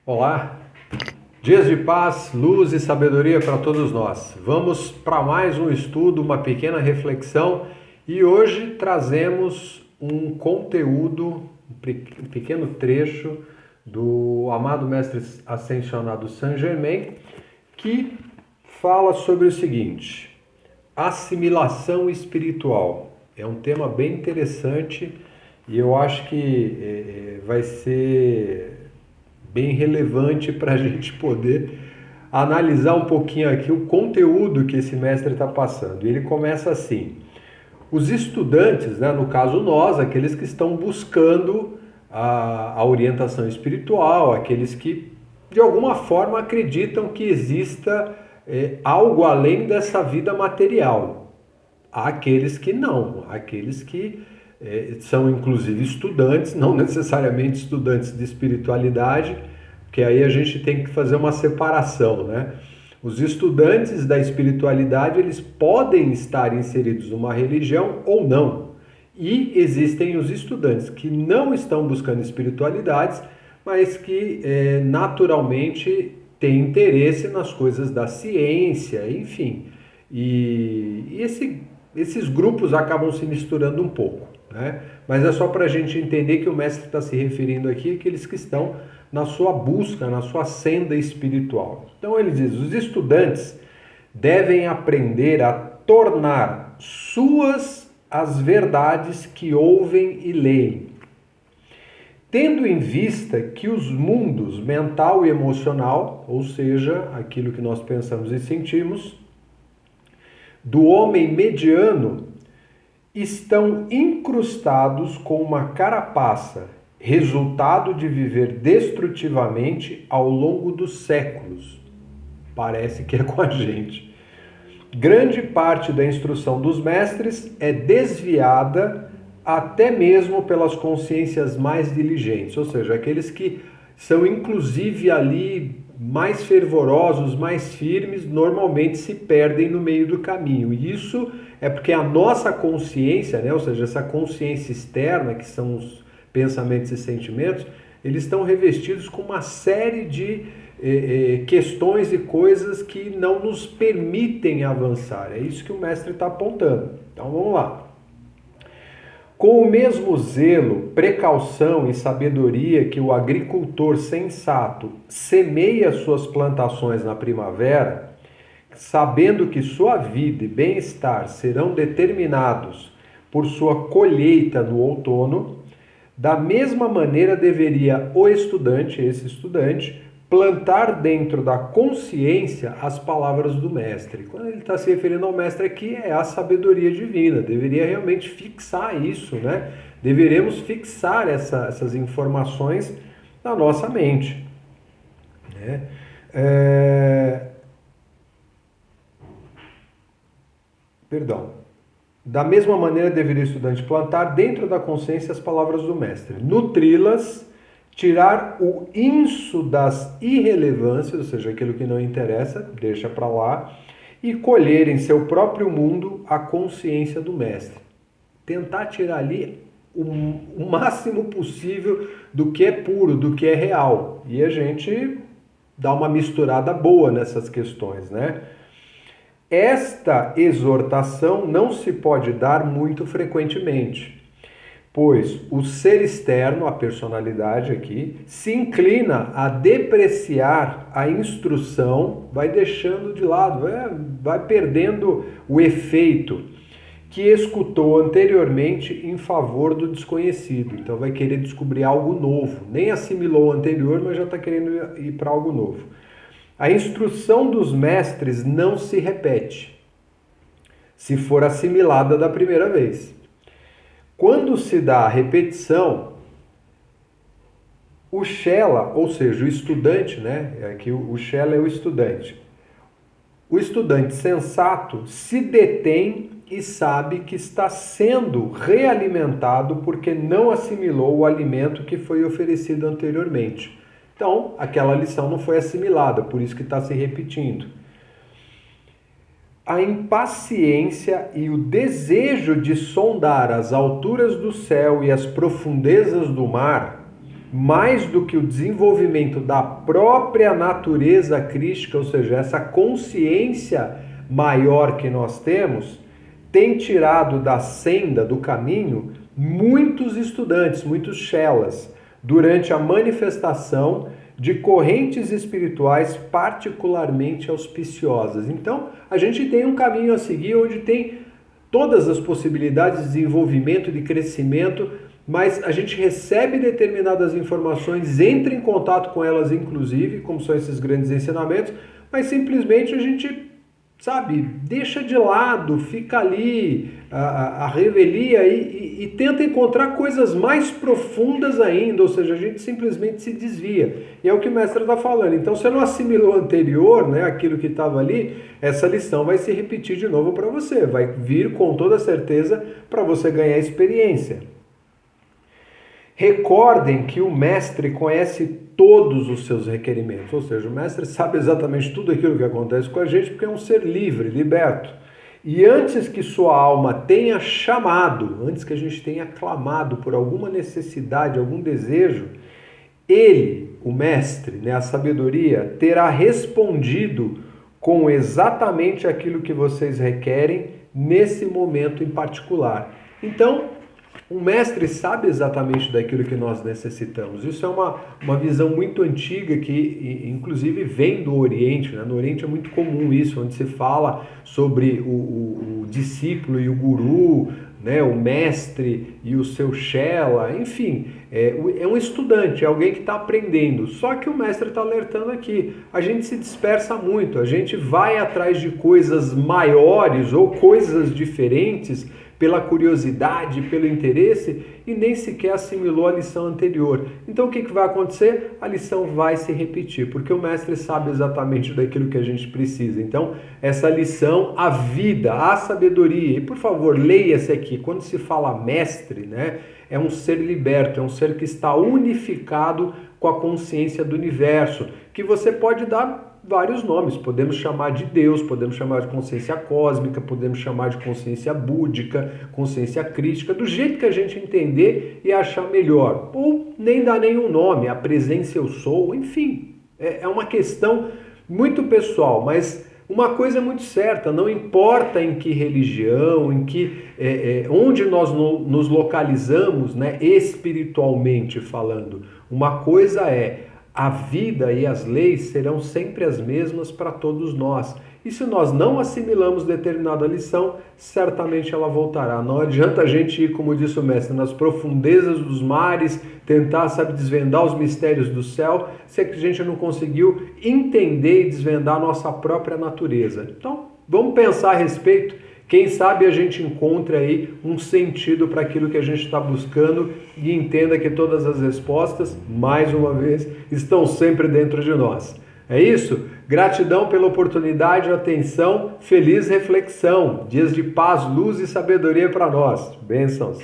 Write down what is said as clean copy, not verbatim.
Olá, dias de paz, luz e sabedoria para todos nós. Vamos para mais um estudo, uma pequena reflexão e hoje trazemos um conteúdo, um pequeno trecho do amado Mestre Ascensionado Saint Germain que fala sobre o seguinte: assimilação espiritual. É um tema bem interessante e eu acho que vai ser bem relevante para a gente poder analisar um pouquinho aqui o conteúdo que esse mestre está passando. E ele começa assim: os estudantes, né, no caso nós, aqueles que estão buscando a orientação espiritual, aqueles que de alguma forma acreditam que exista algo além dessa vida material. Há aqueles que não, aqueles que são inclusive estudantes, não necessariamente estudantes de espiritualidade, porque aí a gente tem que fazer uma separação, né? Os estudantes da espiritualidade, eles podem estar inseridos numa religião ou não. E existem os estudantes que não estão buscando espiritualidades, mas que naturalmente têm interesse nas coisas da ciência, enfim. Esses grupos acabam se misturando um pouco, né? Mas é só para a gente entender que o mestre está se referindo aqui àqueles que estão na sua busca, na sua senda espiritual. Então ele diz: os estudantes devem aprender a tornar suas as verdades que ouvem e leem, tendo em vista que os mundos mental e emocional, ou seja, aquilo que nós pensamos e sentimos, do homem mediano, estão incrustados com uma carapaça, resultado de viver destrutivamente ao longo dos séculos. Parece que é com a gente. Grande parte da instrução dos mestres é desviada até mesmo pelas consciências mais diligentes, ou seja, aqueles que são inclusive ali mais fervorosos, mais firmes, normalmente se perdem no meio do caminho. E isso é porque a nossa consciência, né, ou seja, essa consciência externa, que são os pensamentos e sentimentos, eles estão revestidos com uma série de questões e coisas que não nos permitem avançar. É isso que o mestre está apontando. Então vamos lá. Com o mesmo zelo, precaução e sabedoria que o agricultor sensato semeia suas plantações na primavera, sabendo que sua vida e bem-estar serão determinados por sua colheita no outono, da mesma maneira deveria o estudante, esse estudante, plantar dentro da consciência as palavras do mestre. Quando ele está se referindo ao mestre aqui, é a sabedoria divina. Deveria realmente fixar isso, né? Deveremos fixar essas informações na nossa mente, né? Perdão. Da mesma maneira deveria o estudante plantar dentro da consciência as palavras do mestre, nutri-las, tirar o inso das irrelevâncias, ou seja, aquilo que não interessa, deixa para lá, e colher em seu próprio mundo a consciência do mestre. Tentar tirar ali o máximo possível do que é puro, do que é real. E a gente dá uma misturada boa nessas questões, né? Esta exortação não se pode dar muito frequentemente, pois o ser externo, a personalidade aqui, se inclina a depreciar a instrução, vai deixando de lado, vai perdendo o efeito que escutou anteriormente em favor do desconhecido. Então vai querer descobrir algo novo, nem assimilou o anterior, mas já está querendo ir para algo novo. A instrução dos mestres não se repete, se for assimilada da primeira vez. Quando se dá a repetição, o Shela, ou seja, o estudante, né? Aqui o Shela é o estudante. O estudante sensato se detém e sabe que está sendo realimentado porque não assimilou o alimento que foi oferecido anteriormente. Então, aquela lição não foi assimilada, por isso que está se repetindo. A impaciência e o desejo de sondar as alturas do céu e as profundezas do mar mais do que o desenvolvimento da própria natureza crística, ou seja, essa consciência maior que nós temos, tem tirado da senda, do caminho, muitos estudantes, muitos chelas, durante a manifestação de correntes espirituais particularmente auspiciosas. Então, a gente tem um caminho a seguir onde tem todas as possibilidades de desenvolvimento, de crescimento, mas a gente recebe determinadas informações, entra em contato com elas, inclusive, como são esses grandes ensinamentos, mas simplesmente a gente, sabe, deixa de lado, fica ali a revelia e tenta encontrar coisas mais profundas ainda, ou seja, a gente simplesmente se desvia. E é o que o mestre está falando. Então, você não assimilou o anterior, né, aquilo que estava ali, essa lição vai se repetir de novo para você, vai vir com toda certeza para você ganhar experiência. Recordem que o mestre conhece todos os seus requerimentos, ou seja, o mestre sabe exatamente tudo aquilo que acontece com a gente porque é um ser livre, liberto. E antes que sua alma tenha chamado, antes que a gente tenha clamado por alguma necessidade, algum desejo, ele, o mestre, né, a sabedoria, terá respondido com exatamente aquilo que vocês requerem nesse momento em particular. Então, o mestre sabe exatamente daquilo que nós necessitamos. Isso é uma visão muito antiga que, inclusive, vem do Oriente, né? No Oriente é muito comum isso, onde se fala sobre o discípulo e o guru, né? O mestre e o seu Shela, enfim, é um estudante, é alguém que está aprendendo. Só que o mestre está alertando aqui, a gente se dispersa muito, a gente vai atrás de coisas maiores ou coisas diferentes pela curiosidade, pelo interesse e nem sequer assimilou a lição anterior. Então o que vai acontecer? A lição vai se repetir, porque o mestre sabe exatamente daquilo que a gente precisa. Então essa lição, a vida, a sabedoria, e por favor leia-se aqui, quando se fala mestre, né, é um ser liberto, é um ser que está unificado com a consciência do universo, que você pode dar vários nomes, podemos chamar de Deus, podemos chamar de consciência cósmica, podemos chamar de consciência búdica, consciência crística, do jeito que a gente entender e achar melhor, ou nem dar nenhum nome, a presença eu sou, enfim, é uma questão muito pessoal, mas uma coisa é muito certa, não importa em que religião, onde nós nos localizamos, né, espiritualmente falando, uma coisa é a vida e as leis serão sempre as mesmas para todos nós. E se nós não assimilamos determinada lição, certamente ela voltará. Não adianta a gente ir, como disse o mestre, nas profundezas dos mares, tentar, desvendar os mistérios do céu, se a gente não conseguiu entender e desvendar a nossa própria natureza. Então, vamos pensar a respeito. Quem sabe a gente encontre aí um sentido para aquilo que a gente está buscando e entenda que todas as respostas, mais uma vez, estão sempre dentro de nós. É isso? Gratidão pela oportunidade, atenção, feliz reflexão. Dias de paz, luz e sabedoria para nós. Bênçãos.